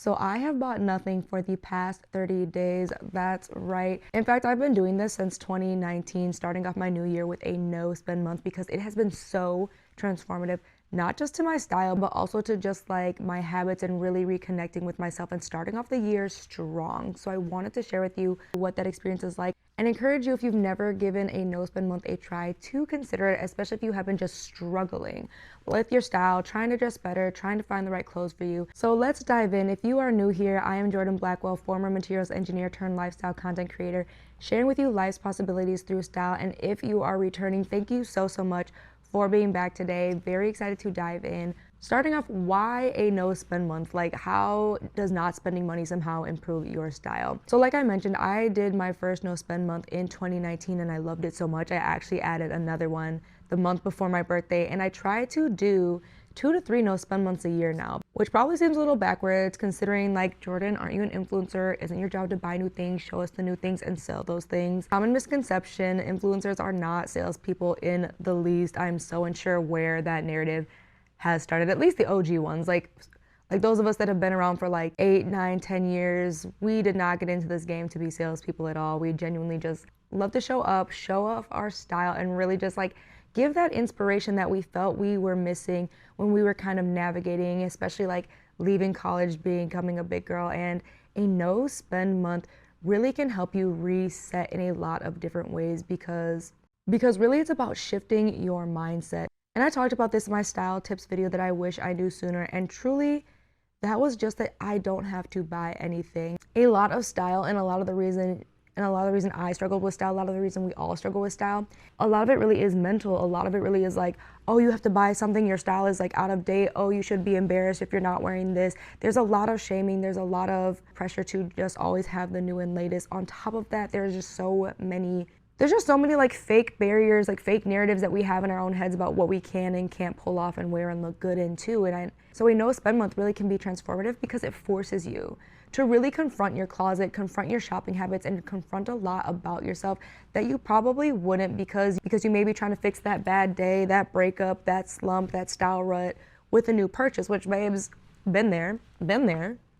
So I have bought nothing for the past 30 days. That's right. In fact, I've been doing this since 2019, starting off my new year with a no spend month because it has been so transformative, not just to my style, but also to just like my habits and really reconnecting with myself and starting off the year strong. So I wanted to share with you what that experience is like and encourage you, if you've never given a no spend month a try, to consider it, especially if you have been just struggling with your style, trying to dress better, trying to find the right clothes for you. So let's dive in. If you are new here, I am Jordan Blackwell, former materials engineer turned lifestyle content creator, sharing with you life's possibilities through style. And if you are returning, thank you so much for being back today. Very excited to dive in. Starting off, why a no spend month? Like, how does not spending money somehow improve your style? So like I mentioned, I did my first no spend month in 2019 and I loved it so much. I actually added another one the month before my birthday, and I try to do 2 to 3 no spend months a year now, which probably seems a little backwards considering, like, Jordan, aren't you an influencer? Isn't your job to buy new things, show us the new things, and sell those things? Common misconception: influencers are not salespeople in the least. I'm so unsure where that narrative has started, at least the OG ones. Like those of us that have been around for like 8, 9, 10 years, we did not get into this game to be salespeople at all. We genuinely just love to show up, show off our style, and really just like give that inspiration that we felt we were missing when we were kind of navigating, especially like leaving college, becoming a big girl. And a no spend month really can help you reset in a lot of different ways because really it's about shifting your mindset. And I talked about this in my style tips video that I wish I knew sooner, and truly that was just that I don't have to buy anything. A lot of style and a lot of the reason I struggled with style, a lot of the reason we all struggle with style, a lot of it really is mental. A lot of it really is like, oh, you have to buy something, your style is like out of date, oh, you should be embarrassed if you're not wearing this. There's a lot of shaming, there's a lot of pressure to just always have the new and latest. On top of that, there's just so many like fake barriers, like fake narratives that we have in our own heads about what we can and can't pull off and wear and look good in too. So a no spend month really can be transformative because it forces you to really confront your closet, confront your shopping habits, and confront a lot about yourself that you probably wouldn't because you may be trying to fix that bad day, that breakup, that slump, that style rut with a new purchase, which, babes, been there.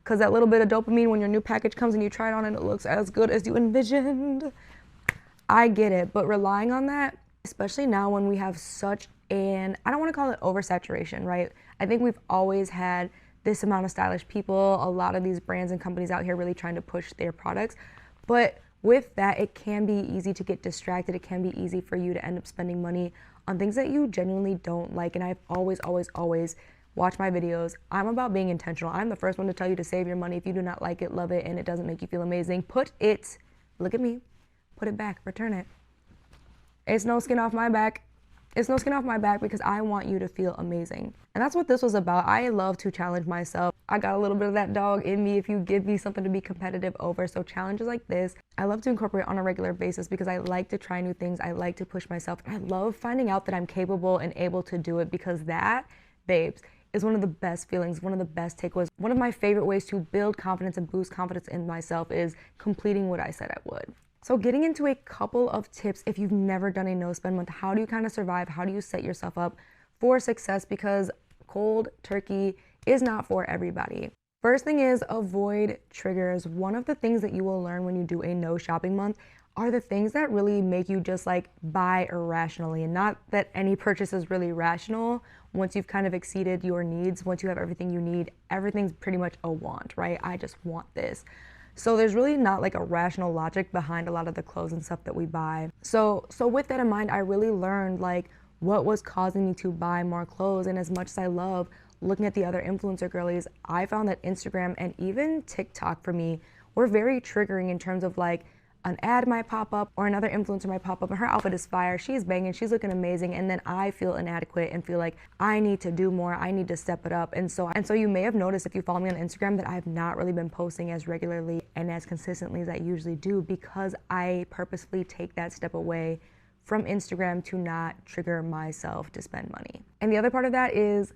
Because that little bit of dopamine when your new package comes and you try it on and it looks as good as you envisioned. I get it, but relying on that, especially now when we have such an, I don't want to call it oversaturation, right? I think we've always had this amount of stylish people, a lot of these brands and companies out here really trying to push their products. But with that, it can be easy to get distracted. It can be easy for you to end up spending money on things that you genuinely don't like. And I've always watched my videos. I'm about being intentional. I'm the first one to tell you to save your money. If you do not like it, love it, and it doesn't make you feel amazing, look at me, put it back, return it. It's no skin off my back. It's no skin off my back because I want you to feel amazing. And that's what this was about. I love to challenge myself. I got a little bit of that dog in me if you give me something to be competitive over. So challenges like this, I love to incorporate on a regular basis because I like to try new things. I like to push myself. And I love finding out that I'm capable and able to do it because that, babes, is one of the best feelings, one of the best takeaways. One of my favorite ways to build confidence and boost confidence in myself is completing what I said I would. So getting into a couple of tips, if you've never done a no spend month, how do you kind of survive? How do you set yourself up for success? Because cold turkey is not for everybody. First thing is avoid triggers. One of the things that you will learn when you do a no shopping month are the things that really make you just like buy irrationally. And not that any purchase is really rational. Once you've kind of exceeded your needs, once you have everything you need, everything's pretty much a want, right? I just want this. So there's really not like a rational logic behind a lot of the clothes and stuff that we buy. So with that in mind, I really learned like what was causing me to buy more clothes. And as much as I love looking at the other influencer girlies, I found that Instagram and even TikTok for me were very triggering in terms of like an ad might pop up or another influencer might pop up and her outfit is fire, she's banging, she's looking amazing, and then I feel inadequate and feel like I need to do more, I need to step it up. And so you may have noticed if you follow me on Instagram that I've not really been posting as regularly and as consistently as I usually do because I purposefully take that step away from Instagram to not trigger myself to spend money. And the other part of that is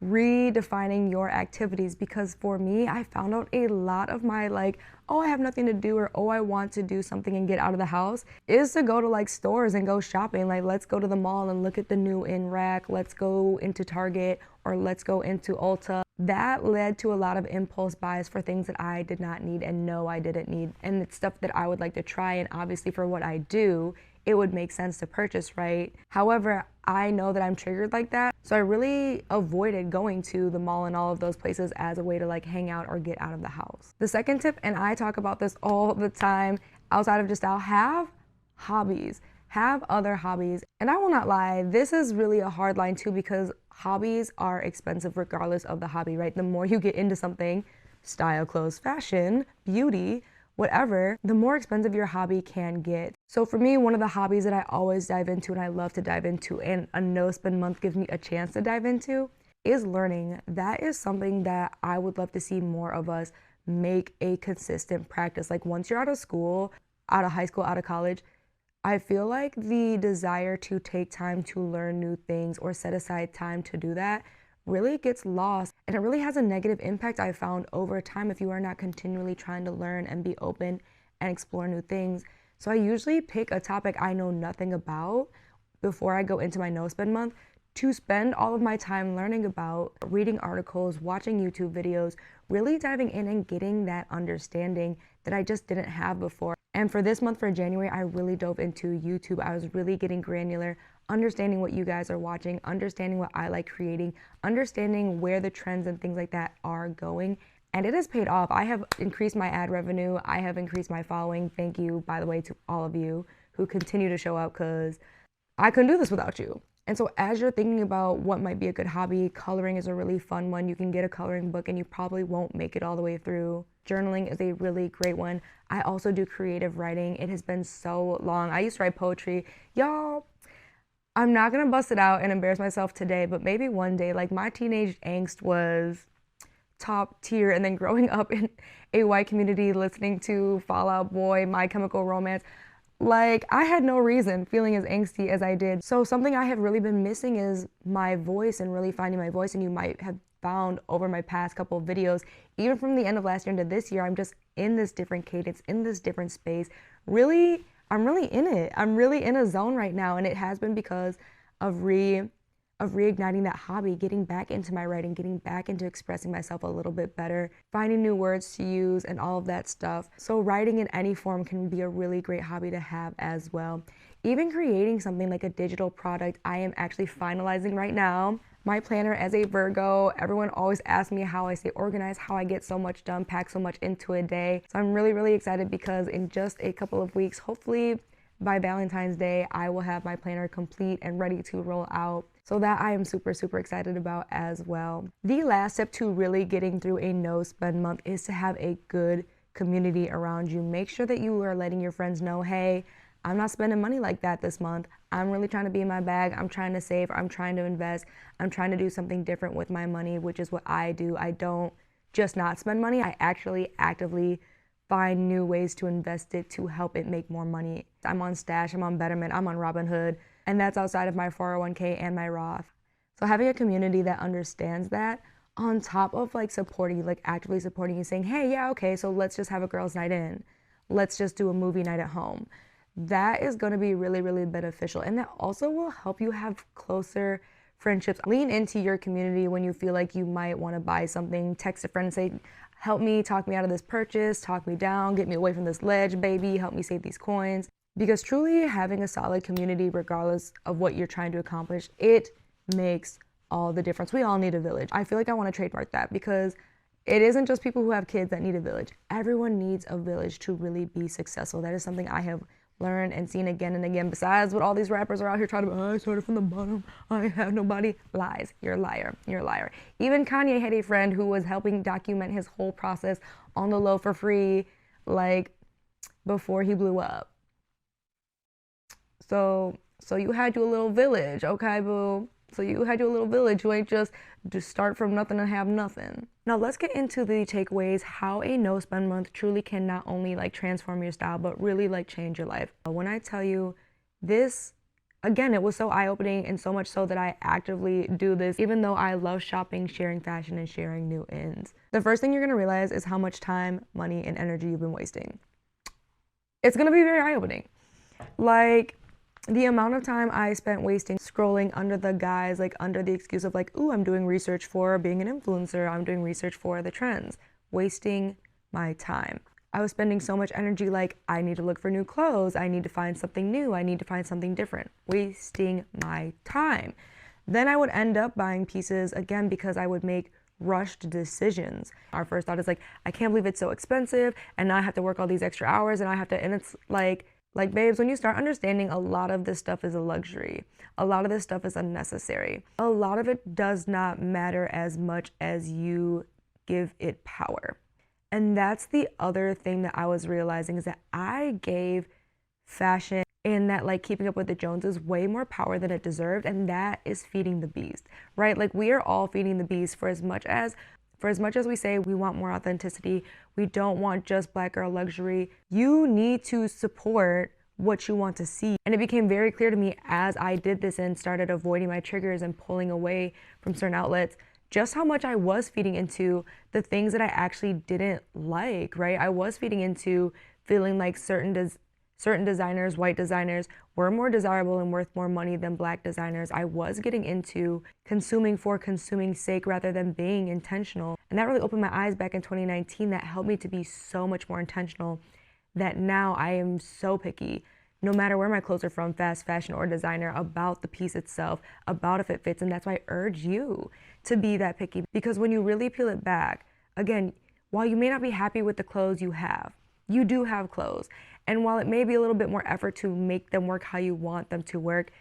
redefining your activities, because for me, I found out a lot of my like, oh, I have nothing to do, or oh, I want to do something and get out of the house, is to go to like stores and go shopping. Like, let's go to the mall and look at the new in rack. Let's go into Target or let's go into Ulta. That led to a lot of impulse buys for things that I did not need and no, I didn't need. And it's stuff that I would like to try, and obviously for what I do, it would make sense to purchase, right? However, I know that I'm triggered like that, so I really avoided going to the mall and all of those places as a way to like hang out or get out of the house. The second tip, and I talk about this all the time outside of just style, have hobbies. Have other hobbies. And I will not lie, this is really a hard line too, because hobbies are expensive regardless of the hobby, right? The more you get into something, style, clothes, fashion, beauty, whatever, the more expensive your hobby can get. So for me, one of the hobbies that I always dive into and I love to dive into, and a no spend month gives me a chance to dive into, is learning. That is something that I would love to see more of us make a consistent practice. Like once you're out of school, out of high school, out of college, I feel like the desire to take time to learn new things or set aside time to do that really gets lost, and it really has a negative impact I found over time if you are not continually trying to learn and be open and explore new things. So I usually pick a topic I know nothing about before I go into my no spend month to spend all of my time learning about, reading articles, watching YouTube videos, really diving in and getting that understanding that I just didn't have before. And for this month, for January, I really dove into YouTube. I was really getting granular, understanding what you guys are watching, understanding what I like creating, understanding where the trends and things like that are going. And it has paid off. I have increased my ad revenue. I have increased my following. Thank you, by the way, to all of you who continue to show up, because I couldn't do this without you. And so as you're thinking about what might be a good hobby, coloring is a really fun one. You can get a coloring book and you probably won't make it all the way through. Journaling is a really great one. I also do creative writing. It has been so long. I used to write poetry. Y'all, I'm not gonna bust it out and embarrass myself today, but maybe one day, like my teenage angst was top tier, and then growing up in a white community listening to Fall Out Boy, My Chemical Romance, like I had no reason feeling as angsty as I did. So something I have really been missing is my voice and really finding my voice. And you might have found over my past couple of videos, even from the end of last year into this year, I'm just in this different cadence, in this different space. Really, I'm really in it. I'm really in a zone right now. And it has been because of reigniting that hobby, getting back into my writing, getting back into expressing myself a little bit better, finding new words to use and all of that stuff. So writing in any form can be a really great hobby to have as well. Even creating something like a digital product, I am actually finalizing right now. My planner as a Virgo, everyone always asks me how I stay organized, how I get so much done, pack so much into a day. So I'm really, really excited because in just a couple of weeks, hopefully by Valentine's Day, I will have my planner complete and ready to roll out. So that I am super, super excited about as well. The last step to really getting through a no spend month is to have a good community around you. Make sure that you are letting your friends know, hey, I'm not spending money like that this month. I'm really trying to be in my bag. I'm trying to save. I'm trying to invest. I'm trying to do something different with my money, which is what I do. I don't just not spend money. I actually actively find new ways to invest it to help it make more money. I'm on Stash, I'm on Betterment, I'm on Robinhood, and that's outside of my 401k and my Roth. So having a community that understands that, on top of like supporting you, like actively supporting you, saying, hey, yeah, okay, so let's just have a girls' night in. Let's just do a movie night at home. That is gonna be really, really beneficial. And that also will help you have closer friendships. Lean into your community when you feel like you might wanna buy something. Text a friend and say, help me, talk me out of this purchase, talk me down, get me away from this ledge, baby, help me save these coins. Because truly having a solid community, regardless of what you're trying to accomplish, it makes all the difference. We all need a village. I feel like I want to trademark that because it isn't just people who have kids that need a village. Everyone needs a village to really be successful. That is something I have learned and seen again and again. Besides what all these rappers are out here trying to, I started from the bottom, I have nobody. Lies. You're a liar. You're a liar. Even Kanye had a friend who was helping document his whole process on the low for free, like before he blew up. So you had your little village, okay, boo? So you had your little village. You ain't just start from nothing and have nothing. Now let's get into the takeaways, how a no spend month truly can not only like transform your style, but really like change your life. When I tell you this, again, it was so eye-opening, and so much so that I actively do this, even though I love shopping, sharing fashion, and sharing new ins. The first thing you're gonna realize is how much time, money, and energy you've been wasting. It's gonna be very eye-opening. Like, The amount of time I spent wasting scrolling under the guise, like under the excuse of like, ooh, I'm doing research for being an influencer, I'm doing research for the trends, wasting my time. I was spending so much energy like, I need to look for new clothes, I need to find something new, I need to find something different, wasting my time. Then I would end up buying pieces again because I would make rushed decisions. Our first thought is like, I can't believe it's so expensive, and now I have to work all these extra hours, and I have to, and it's like babes, when you start understanding a lot of this stuff is a luxury, a lot of this stuff is unnecessary, a lot of it does not matter as much as you give it power. And that's the other thing that I was realizing, is that I gave fashion and that like keeping up with the Joneses way more power than it deserved, and that is feeding the beast, right? Like we are all feeding the beast. For as much as we say we want more authenticity, we don't want just black girl luxury, you need to support what you want to see. And it became very clear to me as I did this and started avoiding my triggers and pulling away from certain outlets, just how much I was feeding into the things that I actually didn't like, right? I was feeding into feeling like certain designers, white designers, were more desirable and worth more money than black designers. I was getting into consuming for consuming's sake rather than being intentional. And that really opened my eyes back in 2019. That helped me to be so much more intentional, that now I am so picky, no matter where my clothes are from, fast fashion or designer, about the piece itself, about if it fits. And that's why I urge you to be that picky, because when you really peel it back, again, while you may not be happy with the clothes you do have clothes. And while it may be a little bit more effort to make them work how you want them to work,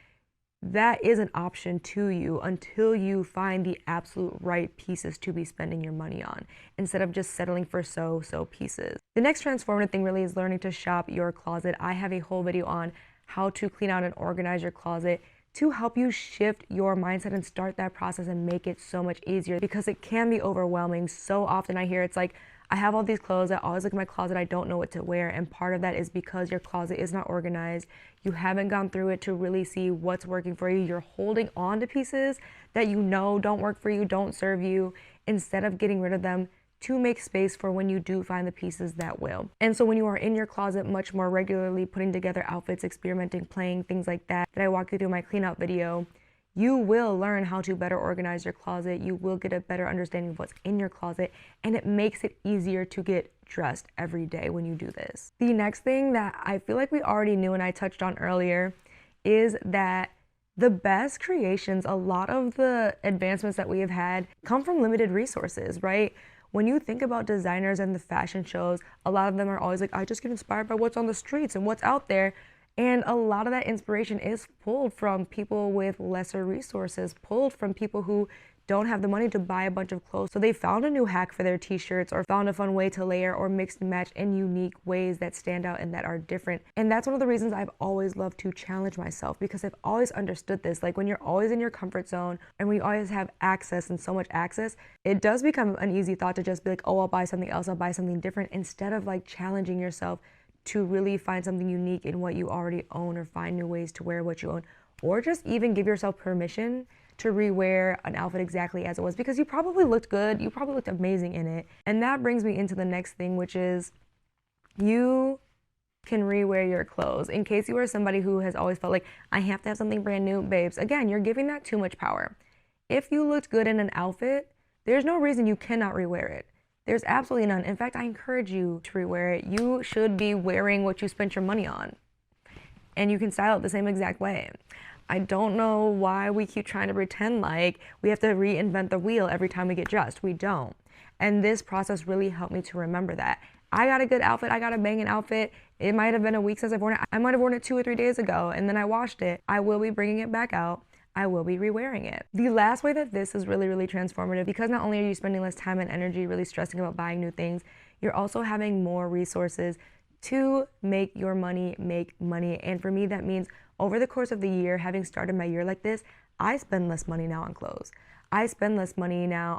that is an option to you until you find the absolute right pieces to be spending your money on, instead of just settling for so pieces. The next transformative thing really is learning to shop your closet. I have a whole video on how to clean out and organize your closet to help you shift your mindset and start that process and make it so much easier, because it can be overwhelming. So often I hear it's like, I have all these clothes, I always look at my closet, I don't know what to wear. And part of that is because your closet is not organized. You haven't gone through it to really see what's working for you. You're holding on to pieces that you know don't work for you, don't serve you, instead of getting rid of them to make space for when you do find the pieces that will. And so when you are in your closet much more regularly, putting together outfits, experimenting, playing, things like that I walk you through in my clean out video, you will learn how to better organize your closet. You will get a better understanding of what's in your closet, and it makes it easier to get dressed every day when you do this. The next thing that I feel like we already knew and I touched on earlier is that the best creations, a lot of the advancements that we have had, come from limited resources, right? When you think about designers and the fashion shows, a lot of them are always like, I just get inspired by what's on the streets and what's out there. And a lot of that inspiration is pulled from people with lesser resources, pulled from people who don't have the money to buy a bunch of clothes. So they found a new hack for their t-shirts, or found a fun way to layer or mix and match in unique ways that stand out and that are different. And that's one of the reasons I've always loved to challenge myself, because I've always understood this. Like when you're always in your comfort zone and we always have access and so much access, it does become an easy thought to just be like, oh, I'll buy something else, I'll buy something different, instead of like challenging yourself to really find something unique in what you already own, or find new ways to wear what you own, or just even give yourself permission to rewear an outfit exactly as it was, because you probably looked good, you probably looked amazing in it. And that brings me into the next thing, which is you can rewear your clothes. In case you are somebody who has always felt like, I have to have something brand new, babes, again, you're giving that too much power. If you looked good in an outfit, there's no reason you cannot rewear it. There's absolutely none. In fact, I encourage you to rewear it. You should be wearing what you spent your money on, and you can style it the same exact way. I don't know why we keep trying to pretend like we have to reinvent the wheel every time we get dressed. We don't. And this process really helped me to remember that. I got a good outfit, I got a banging outfit. It might have been a week since I've worn it. I might have worn it 2 or 3 days ago, and then I washed it. I will be bringing it back out. I will be rewearing it. The last way that this is really transformative, because not only are you spending less time and energy really stressing about buying new things, you're also having more resources to make your money make money. And for me, that means over the course of the year, having started my year like this, I spend less money now on clothes. I spend less money now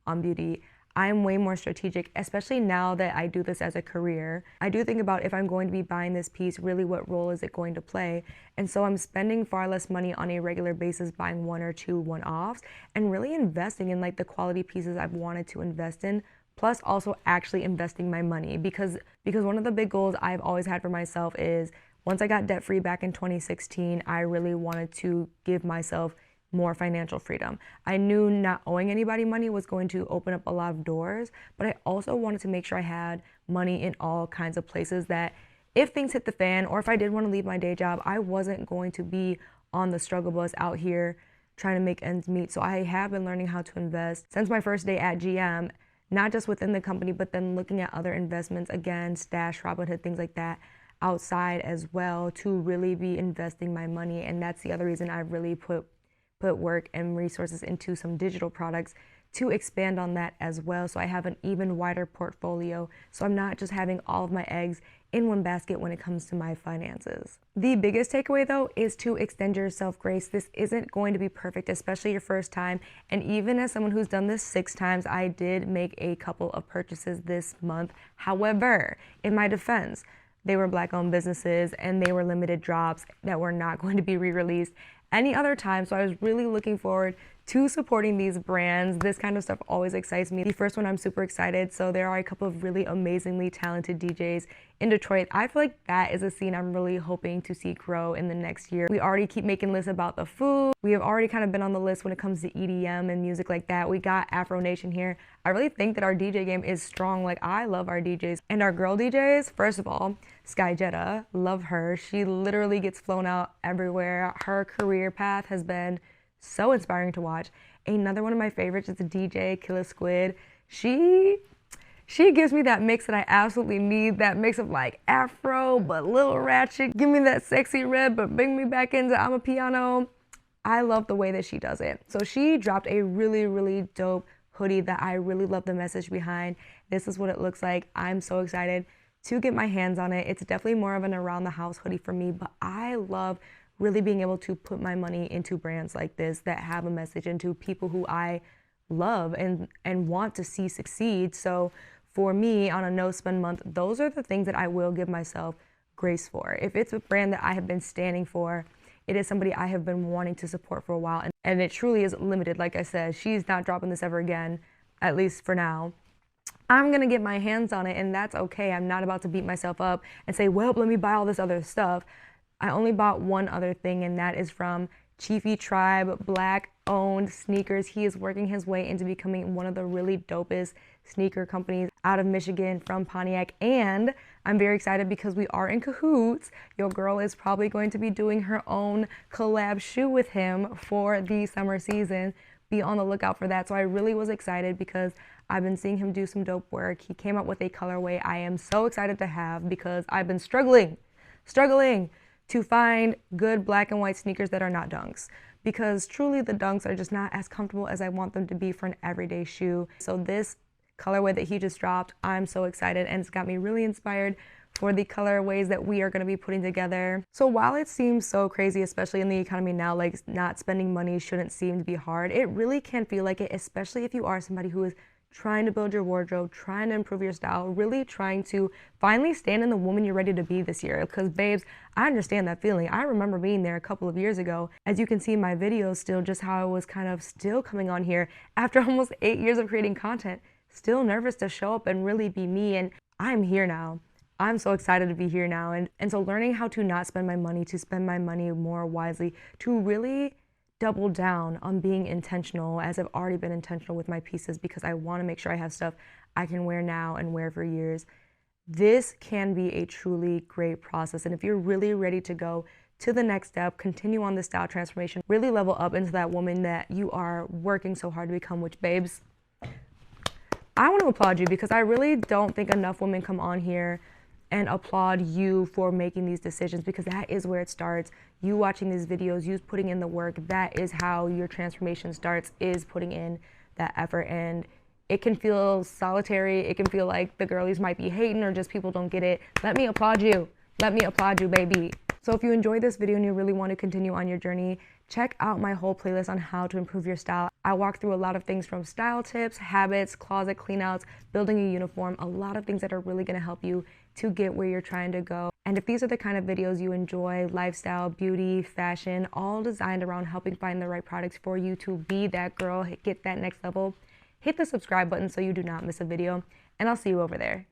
on beauty. I'm way more strategic, especially now that I do this as a career. I do think about, if I'm going to be buying this piece, really what role is it going to play? And so I'm spending far less money on a regular basis buying 1 or 2 one-offs, and really investing in like the quality pieces I've wanted to invest in, plus also actually investing my money, because one of the big goals I've always had for myself is Once I got debt free back in 2016, I really wanted to give myself more financial freedom. I knew not owing anybody money was going to open up a lot of doors, but I also wanted to make sure I had money in all kinds of places that if things hit the fan or if I did want to leave my day job, I wasn't going to be on the struggle bus out here trying to make ends meet. So I have been learning how to invest since my first day at GM, not just within the company, but then looking at other investments, again, Stash, Robinhood, things like that, outside as well, to really be investing my money. And that's the other reason I've really put work and resources into some digital products to expand on that as well. So I have an even wider portfolio. So I'm not just having all of my eggs in one basket when it comes to my finances. The biggest takeaway though is to extend yourself grace. This isn't going to be perfect, especially your first time. And even as someone who's done this 6 times, I did make a couple of purchases this month. However, in my defense, they were Black-owned businesses and they were limited drops that were not going to be re-released any other time. So I was really looking forward to supporting these brands. This kind of stuff always excites me. The first one, I'm super excited. So there are a couple of really amazingly talented DJs in Detroit. I feel like that is a scene I'm really hoping to see grow in the next year. We already keep making lists about the food. We have already kind of been on the list when it comes to EDM and music like that. We got Afro Nation here. I really think that our DJ game is strong. Like, I love our DJs. And our girl DJs, first of all, Sky Jetta, love her. She literally gets flown out everywhere. Her career path has been so inspiring to watch. Another one of my favorites is the DJ Killa Squid. She gives me that mix that I absolutely need, that mix of like Afro but little ratchet. Give me that sexy red but bring me back into I'm a piano. I love the way that she does it. So she dropped a really, really dope hoodie that I really love the message behind. This is what it looks like. I'm so excited to get my hands on it. It's definitely more of an around the house hoodie for me, but I love really being able to put my money into brands like this that have a message, into people who I love and want to see succeed. So for me, on a no spend month, those are the things that I will give myself grace for. If it's a brand that I have been standing for, it is somebody I have been wanting to support for a while, and it truly is limited. Like I said, she's not dropping this ever again, at least for now. I'm gonna get my hands on it, and that's okay. I'm not about to beat myself up and say, well, let me buy all this other stuff. I only bought one other thing, and that is from Chiefy Tribe, Black-owned sneakers. He is working his way into becoming one of the really dopest sneaker companies out of Michigan from Pontiac. And I'm very excited because we are in cahoots. Your girl is probably going to be doing her own collab shoe with him for the summer season. Be on the lookout for that. So I really was excited because I've been seeing him do some dope work. He came up with a colorway I am so excited to have because I've been struggling to find good black and white sneakers that are not Dunks, because truly the Dunks are just not as comfortable as I want them to be for an everyday shoe. So this colorway that he just dropped, I'm so excited, and it's got me really inspired for the colorways that we are going to be putting together. So while it seems so crazy, especially in the economy now, like not spending money shouldn't seem to be hard, it really can feel like it, especially if you are somebody who is trying to build your wardrobe, trying to improve your style, really trying to finally stand in the woman you're ready to be this year. Because babes, I understand that feeling. I remember being there a couple of years ago. As you can see in my videos still, just how I was kind of still coming on here after almost 8 years of creating content, still nervous to show up and really be me. And I'm here now. I'm so excited to be here now. And so learning how to not spend my money, to spend my money more wisely, to really double down on being intentional, as I've already been intentional with my pieces, because I want to make sure I have stuff I can wear now and wear for years. This can be a truly great process. And if you're really ready to go to the next step, continue on this style transformation, really level up into that woman that you are working so hard to become, which babes, I want to applaud you, because I really don't think enough women come on here and applaud you for making these decisions, because that is where it starts. You watching these videos, you putting in the work, that is how your transformation starts, is putting in that effort. And it can feel solitary. It can feel like the girlies might be hating or just people don't get it. Let me applaud you. Let me applaud you, baby. So if you enjoyed this video and you really want to continue on your journey, check out my whole playlist on how to improve your style. I walk through a lot of things, from style tips, habits, closet cleanouts, building a uniform, a lot of things that are really going to help you to get where you're trying to go. And if these are the kind of videos you enjoy, lifestyle, beauty, fashion, all designed around helping find the right products for you to be that girl, get that next level, hit the subscribe button so you do not miss a video, and I'll see you over there.